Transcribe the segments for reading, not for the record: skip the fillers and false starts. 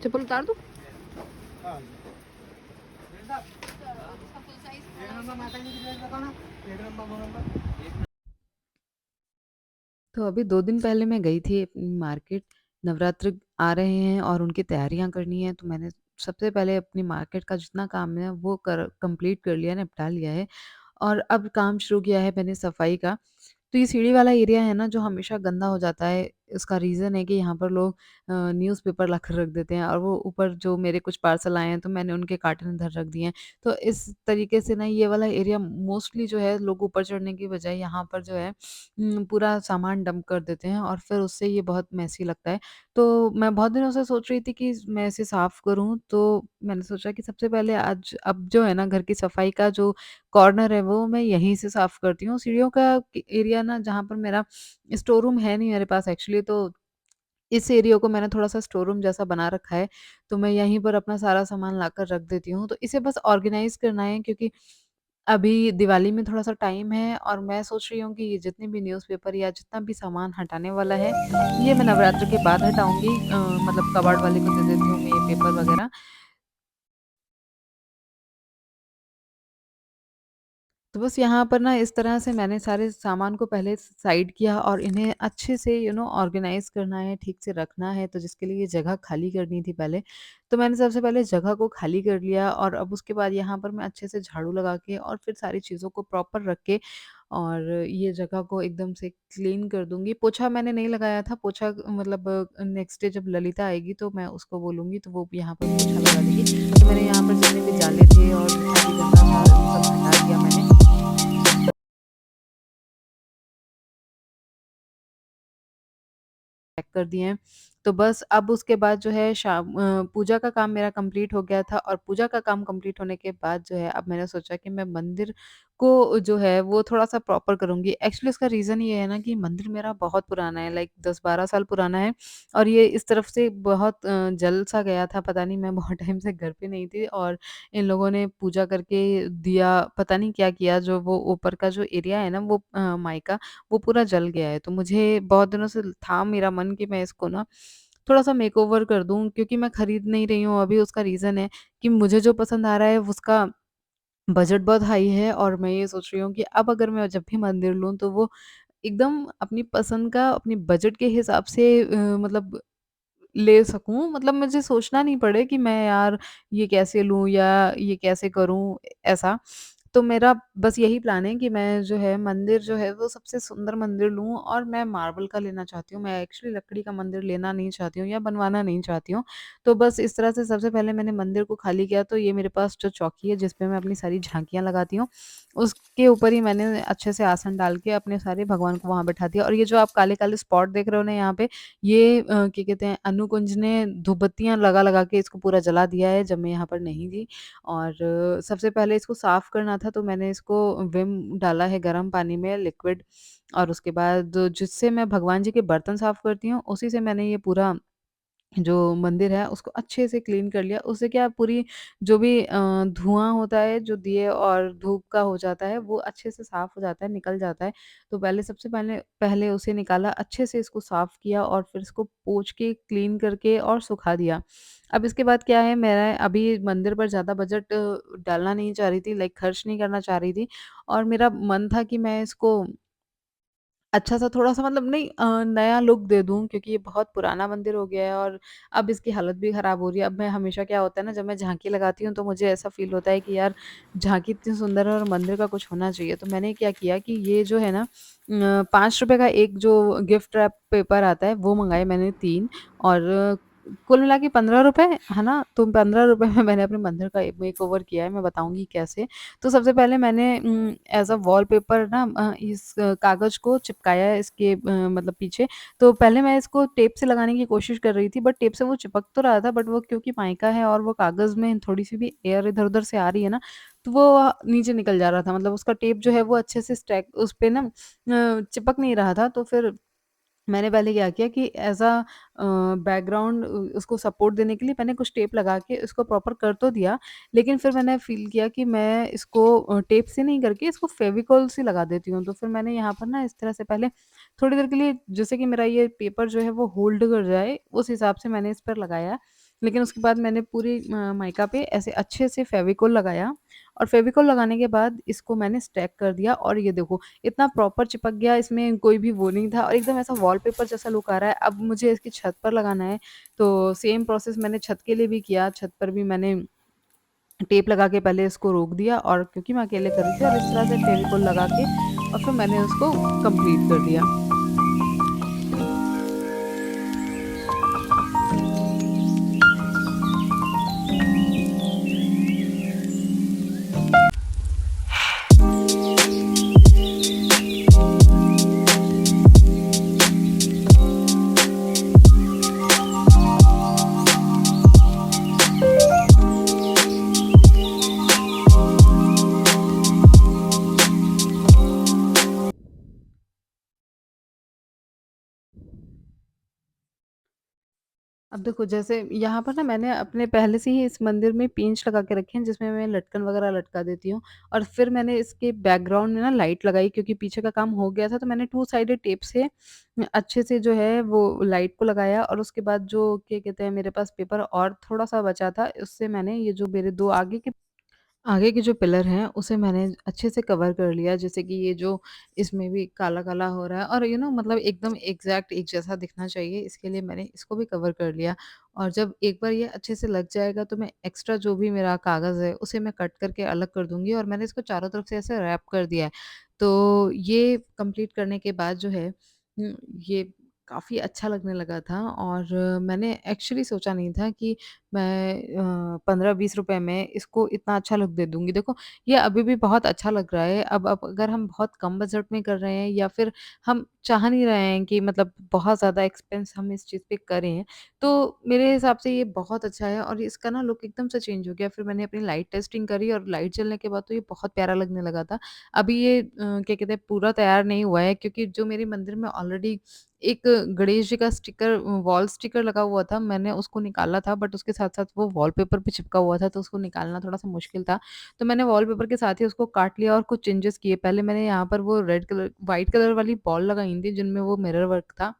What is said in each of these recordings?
चप्पल उतार दूँ? तो अभी 2 दिन पहले मैं गई थी अपनी मार्केट, नवरात्र आ रहे हैं और उनकी तैयारियाँ करनी है, तो मैंने सबसे पहले अपनी मार्केट का जितना काम है वो कर कंप्लीट कर लिया, निपटा लिया है और अब काम शुरू किया है मैंने सफाई का। तो ये सीढ़ी वाला एरिया है ना जो हमेशा गंदा हो जाता है, इसका रीज़न है कि यहाँ पर लोग न्यूज़पेपर लाकर रख देते हैं और वो ऊपर जो मेरे कुछ पार्सल आए हैं तो मैंने उनके कार्टन इधर रख दिए हैं। तो इस तरीके से ना ये वाला एरिया मोस्टली जो है लोग ऊपर चढ़ने की बजाय यहाँ पर जो है पूरा सामान डंप कर देते हैं और फिर उससे ये बहुत मेसी लगता है। तो मैं बहुत दिनों से सोच रही थी कि मैं इसे साफ़ करूँ, तो मैंने सोचा कि सबसे पहले आज अब जो है ना घर की सफाई का जो कॉर्नर है वो मैं यहीं से साफ़ करती हूँ। सीढ़ियों का एरिया ना जहाँ पर मेरा स्टोर रूम है नहीं मेरे पास एक्चुअली, तो इस एरिया को मैंने थोड़ा-सा स्टोर रूम जैसा बना रखा है, तो मैं यहीं पर अपना सारा सामान लाकर रख देती हूँ। तो इसे बस ऑर्गेनाइज़ करना है क्योंकि अभी दिवाली में थोड़ा-सा टाइम है और मैं सोच रही हूँ कि ये जितने भी न्यूज़पेपर या जितना भी सामान हटाने वाला है, ये मैं नवरात्र के बाद हटाऊँगी, मतलब कबाड़ वाले को दे देती हूँ मैं ये पेपर वगैरह। तो बस यहाँ पर ना इस तरह से मैंने सारे सामान को पहले साइड किया और इन्हें अच्छे से ऑर्गेनाइज़ करना है, ठीक से रखना है, तो जिसके लिए जगह खाली करनी थी पहले। तो मैंने सबसे पहले जगह को खाली कर लिया और अब उसके बाद यहाँ पर मैं अच्छे से झाड़ू लगा के और फिर सारी चीज़ों को प्रॉपर रख के और ये जगह को एकदम से क्लीन कर दूँगी। पोछा मैंने नहीं लगाया था, पोछा मतलब नेक्स्ट डे जब ललिता आएगी तो मैं उसको बोलूँगी तो वो यहाँ पर पोछा लगा देगी। तो मैंने यहाँ पर जितने भी जाले थे और जितना भी गंदा था, वो सब हटा दिया मैंने। पैक कर दिए हैं। तो बस अब उसके बाद जो है पूजा का काम मेरा कंप्लीट हो गया था और पूजा का काम कंप्लीट होने के बाद जो है अब मैंने सोचा कि मैं मंदिर को जो है वो थोड़ा-सा प्रॉपर करूँगी। एक्चुअली इसका रीज़न ये है ना कि मंदिर मेरा बहुत पुराना है, लाइक 10-12 साल पुराना है और ये इस तरफ से बहुत जल-सा गया था, पता नहीं मैं बहुत टाइम से घर पे नहीं थी और इन लोगों ने पूजा करके दिया, पता नहीं क्या किया, जो वो ऊपर का जो एरिया है ना वो माई का, वो पूरा जल गया है। तो मुझे बहुत दिनों से था मेरा मन कि मैं इसको ना थोड़ा-सा मेकओवर कर दूँ क्योंकि मैं खरीद नहीं रही हूँ अभी, उसका रीज़न है कि मुझे जो पसंद आ रहा है उसका बजट बहुत हाई है और मैं ये सोच रही हूँ कि अब अगर मैं जब भी मंदिर लूँ तो वो एकदम अपनी पसंद का, अपनी बजट के हिसाब से मतलब ले सकूँ, मतलब मुझे सोचना नहीं पड़े कि मैं यार ये कैसे लूँ या ये कैसे करूँ, ऐसा। तो मेरा बस यही प्लान है कि मैं जो है मंदिर जो है वो सबसे सुंदर मंदिर लूँ और मैं मार्बल का लेना चाहती हूँ। मैं एक्चुअली लकड़ी का मंदिर लेना नहीं चाहती हूँ या बनवाना नहीं चाहती हूँ। तो बस इस तरह से सबसे पहले मैंने मंदिर को खाली किया, तो ये मेरे पास जो चौकी है जिस पे मैं अपनी सारी झाँकियाँ लगाती हूँ, उसके ऊपर ही मैंने अच्छे से आसन डाल के अपने सारे भगवान को वहाँ बैठा दिया और ये जो आप काले-काले स्पॉट देख रहे हो ना यहाँ पे, ये क्या कहते हैं, अनुकुंज ने धूपबत्तियाँ लगा-लगा के इसको पूरा जला दिया है जब मैं यहाँ पर नहीं थी। और सबसे पहले इसको साफ़ करना था तो मैंने इसको विम डाला है गर्म पानी में लिक्विड और उसके बाद जिससे मैं भगवान जी के बर्तन साफ़ करती हूँ, उसी से मैंने ये पूरा जो मंदिर है उसको अच्छे से क्लीन कर लिया। उससे क्या पूरी जो भी धुआँ होता है, जो दिए और धूप का हो जाता है, वो अच्छे से साफ़ हो जाता है, निकल जाता है। तो पहले सबसे पहले पहले उसे निकाला, अच्छे से इसको साफ़ किया और फिर इसको पोंछ के, क्लीन करके और सुखा दिया। अब इसके बाद क्या है, मैं अभी मंदिर पर ज़्यादा बजट डालना नहीं चाह रही थी, लाइक खर्च नहीं करना चाह रही थी और मेरा मन था कि मैं इसको अच्छा-सा थोड़ा-सा, मतलब नहीं, नया लुक दे दूँ क्योंकि ये बहुत पुराना मंदिर हो गया है और अब इसकी हालत भी ख़राब हो रही है। अब मैं हमेशा, क्या होता है ना, जब मैं झाँकी लगाती हूँ तो मुझे ऐसा फ़ील होता है कि यार झाँकी इतनी सुंदर है और मंदिर का कुछ होना चाहिए। तो मैंने क्या किया कि ये जो है ना, ₹5 का एक जो गिफ्ट रैप पेपर आता है वो मँगाए मैंने 3 और कुल मिला के ₹15 है ना? तो ₹15 में मैंने अपने मंदिर का मेकओवर किया है, मैं बताऊँगी कैसे। तो सबसे पहले मैंने एज़ अ वॉलपेपर ना इस कागज़ को चिपकाया है इसके मतलब पीछे। तो पहले मैं इसको टेप से लगाने की कोशिश कर रही थी, बट टेप से वो चिपक तो रहा था, बट वो क्योंकि माइका है और वो कागज़ में थोड़ी-सी भी एयर इधर-उधर से आ रही है ना, तो वो नीचे निकल जा रहा था। मतलब उसका टेप जो है वो अच्छे से स्टैक उस पे ना चिपक नहीं रहा था। तो फिर मैंने पहले क्या किया कि एज़ अ बैकग्राउंड उसको सपोर्ट देने के लिए मैंने कुछ टेप लगा के इसको प्रॉपर कर तो दिया, लेकिन फिर मैंने फ़ील किया कि मैं इसको टेप से नहीं करके इसको फ़ेविकॉल से लगा देती हूँ। तो फिर मैंने यहाँ पर ना इस तरह से पहले थोड़ी देर के लिए, जैसे कि मेरा ये पेपर जो है वो होल्ड कर जाए, उस हिसाब से मैंने इस पर लगाया। लेकिन उसके बाद मैंने पूरी माइका पे ऐसे अच्छे से फेविकोल लगाया और फेविकोल लगाने के बाद इसको मैंने स्टैक कर दिया और ये देखो इतना प्रॉपर चिपक गया, इसमें कोई भी वो नहीं था और एकदम ऐसा वॉलपेपर जैसा लुक आ रहा है। अब मुझे इसकी छत पर लगाना है, तो सेम प्रोसेस मैंने छत के लिए भी किया। छत पर भी मैंने टेप लगा के पहले इसको रोक दिया और क्योंकि मैं अकेले कर रही थी और इस तरह से फेविकोल लगा के और फिर मैंने उसको कंप्लीट कर दिया। अब देखो जैसे यहाँ पर ना मैंने अपने पहले से ही इस मंदिर में पेंच लगा के रखे हैं जिसमें मैं लटकन वगैरह लटका देती हूँ और फिर मैंने इसके बैकग्राउंड में ना लाइट लगाई क्योंकि पीछे का काम हो गया था तो मैंने टू साइडेड टेप से अच्छे से जो है वो लाइट को लगाया और उसके बाद जो क्या कहते हैं मेरे पास पेपर और थोड़ा सा बचा था उससे मैंने ये जो मेरे दो आगे के जो पिलर हैं, उसे मैंने अच्छे से कवर कर लिया, जैसे कि ये जो इसमें भी काला-काला हो रहा है और मतलब एकदम एग्ज़ैक्ट एक जैसा दिखना चाहिए, इसके लिए मैंने इसको भी कवर कर लिया। और जब एक बार ये अच्छे से लग जाएगा, तो मैं एक्स्ट्रा जो भी मेरा कागज़ है, उसे मैं कट करके अलग कर दूँगी और मैंने इसको चारों तरफ से ऐसे रैप कर दिया है। तो ये कंप्लीट करने के बाद जो है ये काफ़ी अच्छा लगने लगा था और मैंने एक्चुअली सोचा नहीं था कि मैं 15-20 रुपए में इसको इतना अच्छा लुक दे दूँगी। देखो, ये अभी भी बहुत अच्छा लग रहा है। अब अगर हम बहुत कम बजट में कर रहे हैं या फिर हम चाह नहीं रहे हैं कि मतलब बहुत ज़्यादा एक्सपेंस हम इस चीज़ पे करें, तो मेरे हिसाब से ये बहुत अच्छा है और इसका ना लुक एकदम से चेंज हो गया। फिर मैंने अपनी लाइट टेस्टिंग करी और लाइट जलने के बाद तो ये बहुत प्यारा लगने लगा था। अभी ये क्या कहते हैं पूरा तैयार नहीं हुआ है क्योंकि जो मेरे मंदिर में ऑलरेडी एक गणेश जी का स्टिकर वॉल स्टिकर लगा हुआ था, मैंने उसको निकाला था बट उसके साथ-साथ वो वॉलपेपर पे चिपका हुआ था, तो उसको निकालना थोड़ा-सा मुश्किल था। तो मैंने वॉलपेपर के साथ ही उसको काट लिया और कुछ चेंजेस किए। पहले मैंने यहाँ पर वो रेड कलर व्हाइट कलर वाली बॉल लगाई थी, जिनमें वो मिरर वर्क था।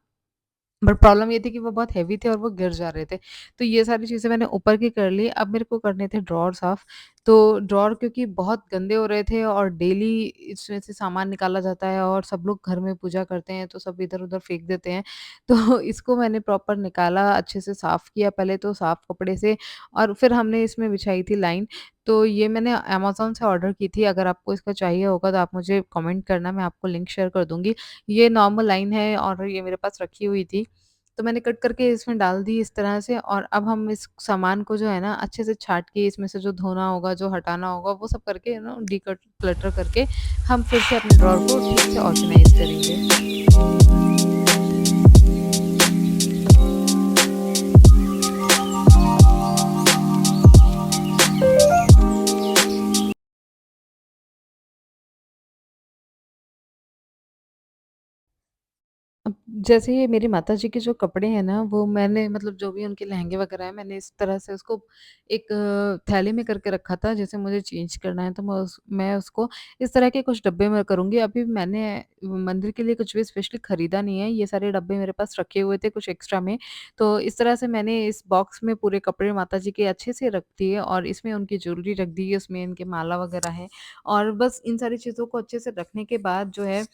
बट प्रॉब्लम ये थी कि वो बहुत हेवी थे और वो गिर जा रहे थे। तो ये सारी चीज़ें मैंने ऊपर की कर ली। अब मेरे को करने थे ड्रॉवर साफ़। तो ड्रॉवर क्योंकि बहुत गंदे हो रहे थे और डेली इसमें से सामान निकाला जाता है और सब लोग घर में पूजा करते हैं तो सब इधर-उधर फेंक देते हैं। तो इसको मैंने प्रॉपर निकाला, अच्छे से साफ़ किया पहले तो साफ़ कपड़े से और फिर हमने इसमें बिछाई थी लाइन। तो ये मैंने अमेज़न से ऑर्डर की थी। अगर आपको इसका चाहिए होगा तो आप मुझे कमेंट करना, मैं आपको लिंक शेयर कर दूँगी। ये नॉर्मल लाइन है और ये मेरे पास रखी हुई थी। तो मैंने कट करके इसमें डाल दी इस तरह से और अब हम इस सामान को जो है ना अच्छे से छाँट के इसमें से जो धोना होगा, जो हटाना होगा वो सब करके डीकट क्लटर करके हम फिर से अपने ड्रॉवर को ठीक से ऑर्गेनाइज़ करेंगे। अब जैसे ये मेरी माताजी के जो कपड़े हैं ना, वो मैंने मतलब जो भी उनके लहंगे वगैरह हैं, मैंने इस तरह से उसको एक थैली में करके रखा था। जैसे मुझे चेंज करना है, तो मैं उसको इस तरह के कुछ डब्बे में करूँगी। अभी मैंने मंदिर के लिए कुछ भी स्पेशली खरीदा नहीं है। ये सारे डब्बे मेरे पास रखे हुए थे कुछ एक्स्ट्रा में। तो इस तरह से मैंने इस बॉक्स में पूरे कपड़े माताजी के अच्छे से रख दिए और इसमें उनकी ज्वेलरी रख दी, उसमें इनके माला वगैरह है और बस इन सारी चीज़ों को अच्छे से रखने के बाद जो है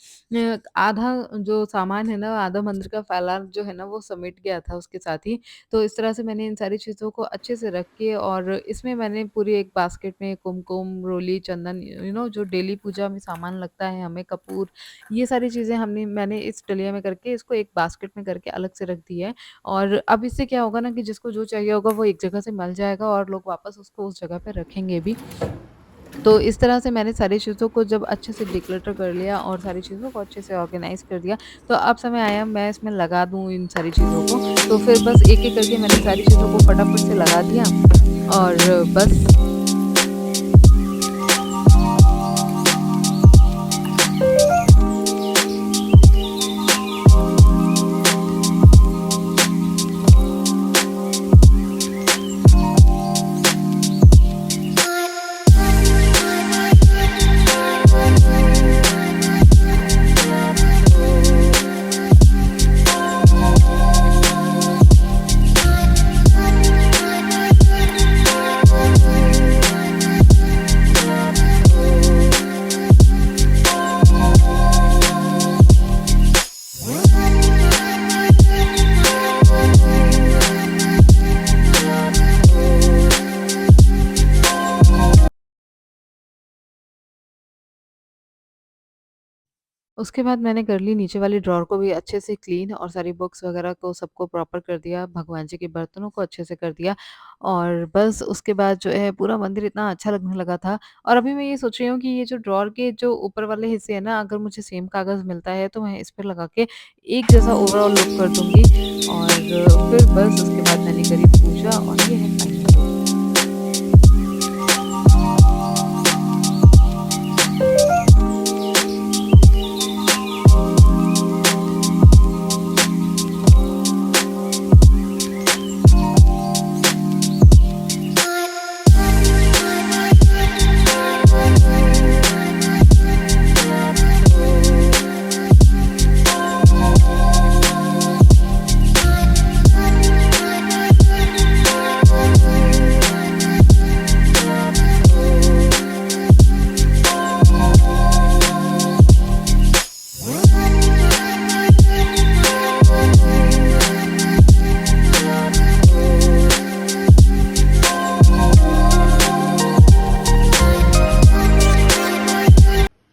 आधा जो सामान है ना, आधा मंदिर का फैलाव जो है ना, वो समेट गया था उसके साथ ही। तो इस तरह से मैंने इन सारी चीज़ों को अच्छे से रख के और इसमें मैंने पूरी एक बास्केट में कुमकुम, रोली, चंदन जो डेली पूजा में सामान लगता है हमें, कपूर, ये सारी चीज़ें मैंने इस डलिया में करके इसको एक बास्केट में करके अलग से रख दी है। और अब इससे क्या होगा ना कि जिसको जो चाहिए होगा वो एक जगह से मिल जाएगा और लोग वापस उसको उस जगह पे रखेंगे भी। तो इस तरह से मैंने सारी चीज़ों को जब अच्छे से डिक्लटर कर लिया और सारी चीज़ों को अच्छे से ऑर्गेनाइज़ कर दिया, तो अब समय आया मैं इसमें लगा दूँ इन सारी चीज़ों को। तो फिर बस एक-एक करके मैंने सारी चीज़ों को फटाफट से लगा दिया और बस उसके बाद मैंने कर ली नीचे वाली ड्रॉवर को भी अच्छे से क्लीन और सारी बुक्स वगैरह को सबको प्रॉपर कर दिया, भगवान जी के बर्तनों को अच्छे से कर दिया और बस उसके बाद जो है पूरा मंदिर इतना अच्छा लगने लगा था और अभी मैं ये सोच रही हूँ कि ये जो ड्रॉवर के जो ऊपर वाले हिस्से हैं ना, अगर मुझे सेम कागज़ मिलता है तो मैं इस पे लगा के एक जैसा ओवरऑल लुक कर दूँगी और फिर बस उसके बाद मैंने करी पूजा और ये है फाइनल